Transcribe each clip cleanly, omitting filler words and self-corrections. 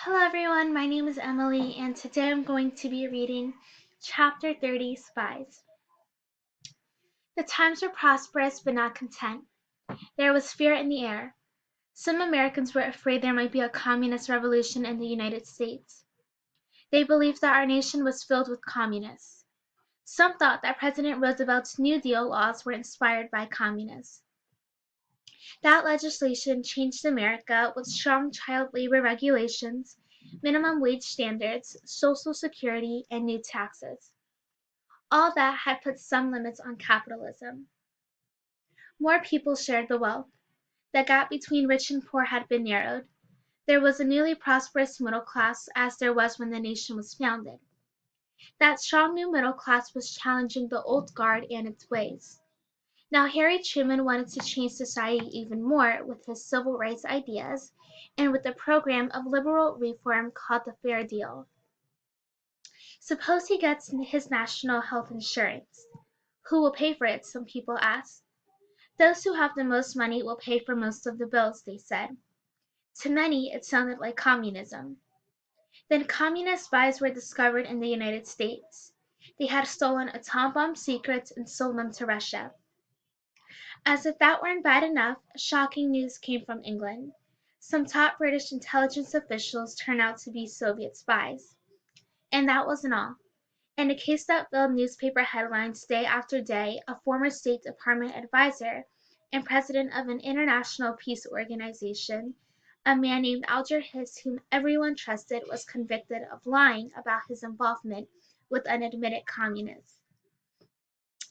Hello everyone, my name is Emily, and today I'm going to be reading Chapter 30, Spies. The times were prosperous but not content. There was fear in the air. Some Americans were afraid there might be a communist revolution in the United States. They believed that our nation was filled with communists. Some thought that President Roosevelt's New Deal laws were inspired by communists. That legislation changed America with strong child labor regulations, minimum wage standards, Social Security, and new taxes. All that had put some limits on capitalism. More people shared the wealth. The gap between rich and poor had been narrowed. There was a newly prosperous middle class as there was when the nation was founded. That strong new middle class was challenging the old guard and its ways. Now Harry Truman wanted to change society even more with his civil rights ideas and with a program of liberal reform called the Fair Deal. Suppose he gets his national health insurance. Who will pay for it? Some people asked. Those who have the most money will pay for most of the bills, they said. To many, it sounded like communism. Then communist spies were discovered in the United States. They had stolen atom bomb secrets and sold them to Russia. As if that weren't bad enough, shocking news came from England. Some top British intelligence officials turned out to be Soviet spies. And that wasn't all. In a case that filled newspaper headlines day after day, a former State Department advisor and president of an international peace organization, a man named Alger Hiss, whom everyone trusted, was convicted of lying about his involvement with unadmitted communists.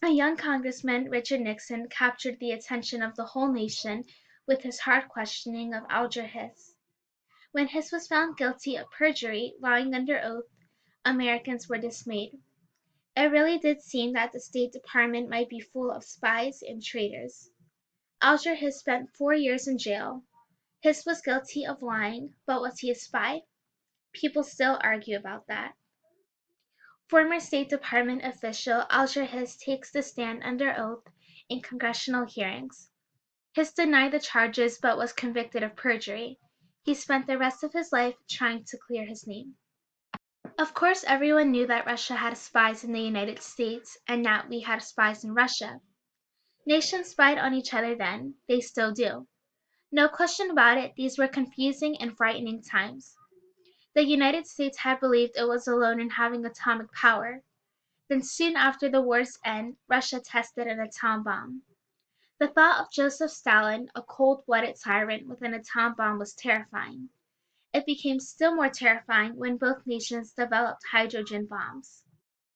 A young Congressman, Richard Nixon, captured the attention of the whole nation with his hard questioning of Alger Hiss. When Hiss was found guilty of perjury, lying under oath, Americans were dismayed. It really did seem that the State Department might be full of spies and traitors. Alger Hiss spent 4 years in jail. Hiss was guilty of lying, but was he a spy? People still argue about that. Former State Department official Alger Hiss takes the stand under oath in congressional hearings. Hiss denied the charges but was convicted of perjury. He spent the rest of his life trying to clear his name. Of course, everyone knew that Russia had spies in the United States and that we had spies in Russia. Nations spied on each other then, they still do. No question about it, these were confusing and frightening times. The United States had believed it was alone in having atomic power. Then soon after the war's end, Russia tested an atom bomb. The thought of Joseph Stalin, a cold-blooded tyrant with an atom bomb, was terrifying. It became still more terrifying when both nations developed hydrogen bombs.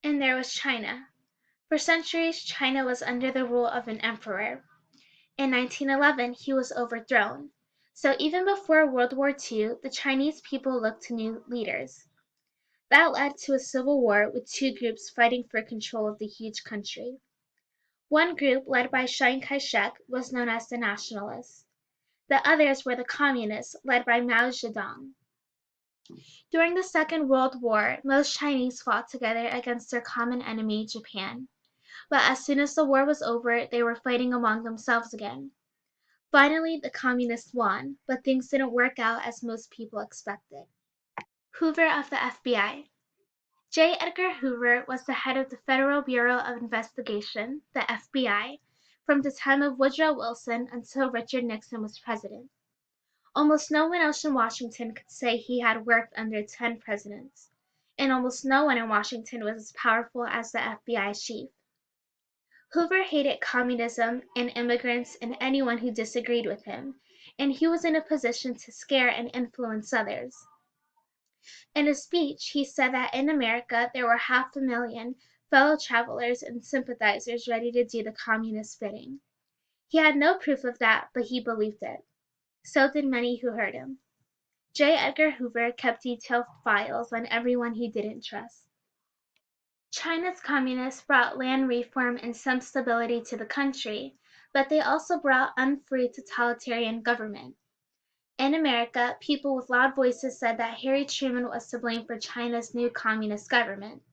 And there was China. For centuries, China was under the rule of an emperor. In 1911, he was overthrown. So even before World War II, the Chinese people looked to new leaders. That led to a civil war with two groups fighting for control of the huge country. One group, led by Chiang Kai-shek, was known as the Nationalists. The others were the Communists, led by Mao Zedong. During the Second World War, most Chinese fought together against their common enemy, Japan. But as soon as the war was over, they were fighting among themselves again. Finally, the Communists won, but things didn't work out as most people expected. Hoover of the FBI. J. Edgar Hoover was the head of the Federal Bureau of Investigation, the FBI, from the time of Woodrow Wilson until Richard Nixon was president. Almost no one else in Washington could say he had worked under 10 presidents, and almost no one in Washington was as powerful as the FBI chief. Hoover hated communism and immigrants and anyone who disagreed with him, and he was in a position to scare and influence others. In a speech, he said that in America there were 500,000 fellow travelers and sympathizers ready to do the communist bidding. He had no proof of that, but he believed it. So did many who heard him. J. Edgar Hoover kept detailed files on everyone he didn't trust. China's communists brought land reform and some stability to the country, but they also brought unfree totalitarian government. In America, people with loud voices said that Harry Truman was to blame for China's new communist government.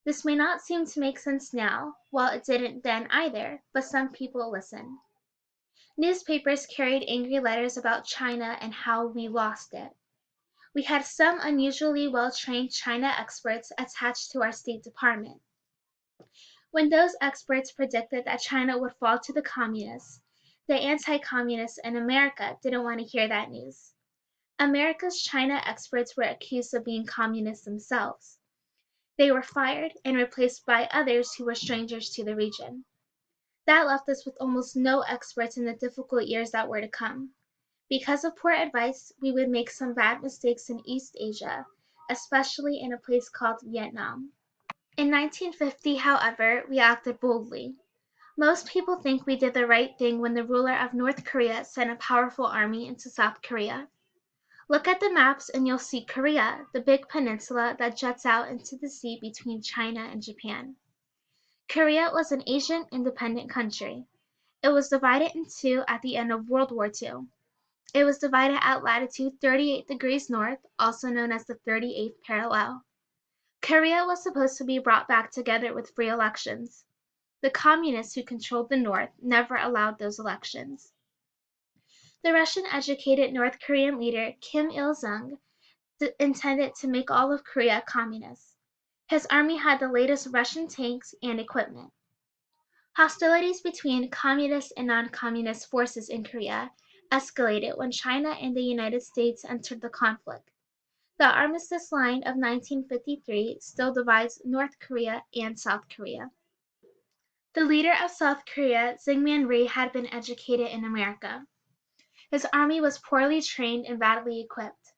This may not seem to make sense now, well, it didn't then either, but some people listened. Newspapers carried angry letters about China and how we lost it. We had some unusually well-trained China experts attached to our State Department. When those experts predicted that China would fall to the communists, the anti-communists in America didn't want to hear that news. America's China experts were accused of being communists themselves. They were fired and replaced by others who were strangers to the region. That left us with almost no experts in the difficult years that were to come. Because of poor advice, we would make some bad mistakes in East Asia, especially in a place called Vietnam. In 1950, however, we acted boldly. Most people think we did the right thing when the ruler of North Korea sent a powerful army into South Korea. Look at the maps and you'll see Korea, the big peninsula that juts out into the sea between China and Japan. Korea was an Asian independent country. It was divided in two at the end of World War II. It was divided at latitude 38 degrees north, also known as the 38th parallel. Korea was supposed to be brought back together with free elections. The communists who controlled the north never allowed those elections. The Russian-educated North Korean leader Kim Il-sung intended to make all of Korea communist. His army had the latest Russian tanks and equipment. Hostilities between communist and non-communist forces in Korea escalated when China and the United States entered the conflict. The Armistice Line of 1953 still divides North Korea and South Korea. The leader of South Korea, Syngman Rhee, had been educated in America. His army was poorly trained and badly equipped.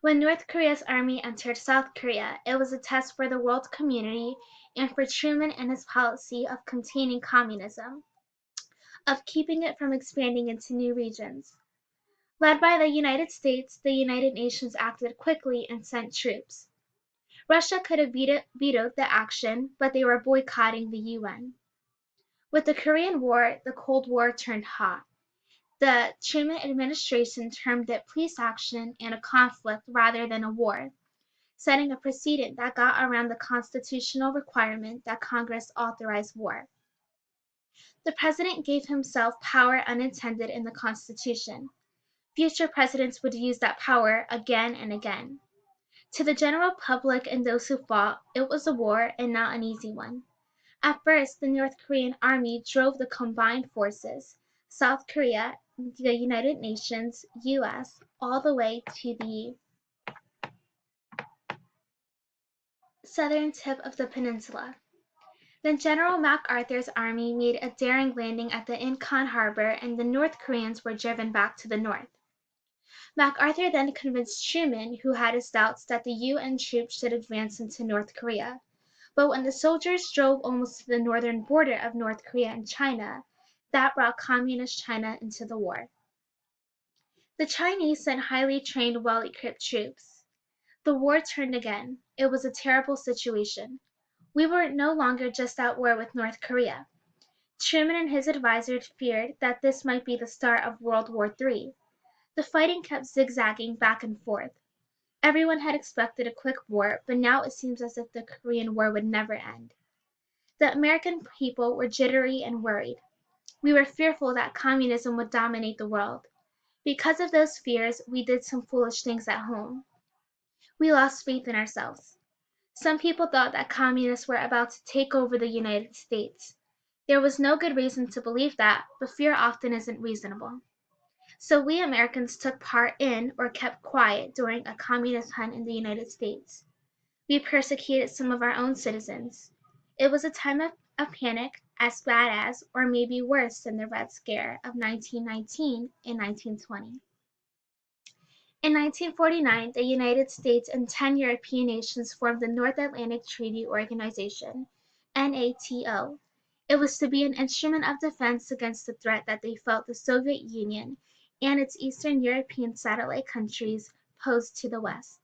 When North Korea's army entered South Korea, it was a test for the world community and for Truman and his policy of containing communism, of keeping it from expanding into new regions. Led by the United States, the United Nations acted quickly and sent troops. Russia could have vetoed the action, but they were boycotting the UN. With the Korean War, the Cold War turned hot. The Truman administration termed it peace action and a conflict rather than a war, setting a precedent that got around the constitutional requirement that Congress authorize war. The president gave himself power unintended in the Constitution. Future presidents would use that power again and again. To the general public and those who fought, it was a war and not an easy one. At first, the North Korean army drove the combined forces, South Korea, the United Nations, US, all the way to the southern tip of the peninsula. Then General MacArthur's army made a daring landing at the Incheon harbor and the North Koreans were driven back to the north. MacArthur then convinced Truman, who had his doubts, that the UN troops should advance into North Korea. But when the soldiers drove almost to the northern border of North Korea and China, that brought Communist China into the war. The Chinese sent highly trained, well-equipped troops. The war turned again. It was a terrible situation. We were no longer just at war with North Korea. Truman and his advisors feared that this might be the start of World War III. The fighting kept zigzagging back and forth. Everyone had expected a quick war, but now it seems as if the Korean War would never end. The American people were jittery and worried. We were fearful that communism would dominate the world. Because of those fears, we did some foolish things at home. We lost faith in ourselves. Some people thought that communists were about to take over the United States. There was no good reason to believe that, but fear often isn't reasonable. So we Americans took part in or kept quiet during a communist hunt in the United States. We persecuted some of our own citizens. It was a time of panic as bad as, or maybe worse than the Red Scare of 1919 and 1920. In 1949, the United States and 10 European nations formed the North Atlantic Treaty Organization, NATO. It was to be an instrument of defense against the threat that they felt the Soviet Union and its Eastern European satellite countries posed to the West.